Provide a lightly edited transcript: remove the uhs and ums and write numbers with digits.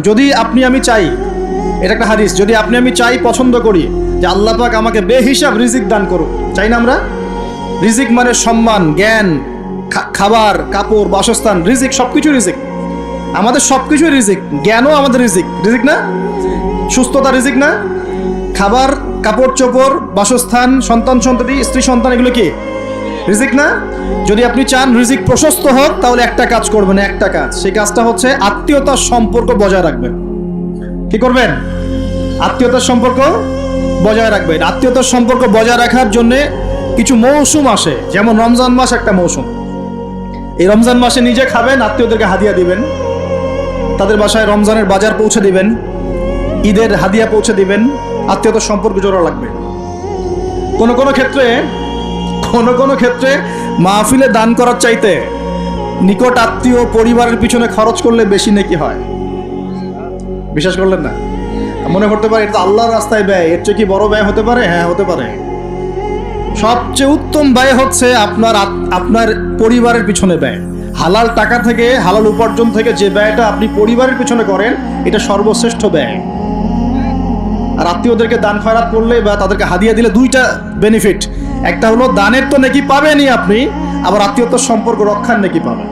যদি আপনি আমি চাই, এটা একটা হাদিস, যদি আপনি আমি চাই, পছন্দ করি যে আল্লাহ পাক আমাকে বেহিসাব রিজিক দান করুক, চাই না আমরা? রিজিক মানে সম্মান, জ্ঞান, খাবার, কাপড়, বাসস্থান, রিজিক, সবকিছু রিজিক। আমাদের সবকিছু রিজিক, জ্ঞানও আমাদের রিজিক, রিজিক না? সুস্থতা রিজিক না? খাবার, কাপড় চোপড়, বাসস্থান, সন্তান সন্ততি, স্ত্রী সন্তান, এগুলো কি রিজিক না? যদি আপনি চান রিজিক প্রশস্ত হোক, তাহলে একটা কাজ করবেন, একটা কাজ, সেই কাজটা হচ্ছে আত্মীয়তার সম্পর্ক বজায় রাখবেন। কি করবেন? আত্মীয়তার সম্পর্ক বজায় রাখবেন। আত্মীয়তার সম্পর্ক বজায় রাখার জন্য কিছু মৌসুম আসে, যেমন রমজান মাস একটা মৌসুম। এই রমজান মাসে নিজে খাবেন, আত্মীয়দেরকে হাদিয়া দিবেন, তাদের বাসায় রমজানের বাজার পৌঁছে দিবেন, ঈদের হাদিয়া পৌঁছে দিবেন, আত্মীয়তার সম্পর্ক জোড়া লাগবে। কোনো কোনো ক্ষেত্রে মাহফিলে দান করার চাইতে নিকট আত্মীয় পরিবারের পিছনে খরচ করলে বেশি নেকি হয়। বিশ্বাস করলেন না? মনে করতে পারে এটা তো আল্লাহর রাস্তায় ব্যয়, এর চেয়ে কি বড় ব্যয় হতে পারে? হ্যাঁ, হতে পারে। সবচেয়ে উত্তম ব্যয় হচ্ছে আপনার পরিবারের পিছনে ব্যয়। হালাল টাকা থেকে, হালাল উপার্জন থেকে যে ব্যয়টা আপনি পরিবারের পিছনে করেন, এটা সর্বশ্রেষ্ঠ ব্যয়। আর আত্মীয়দেরকে দান খয়রাত করলে বা তাদেরকে হাদিয়া দিলে দুইটা বেনিফিট। একটা হলো দানের তো নেকি পাবেনই আপনি, আবার আত্মীয়তার সম্পর্ক রক্ষার নেকি পাবেন।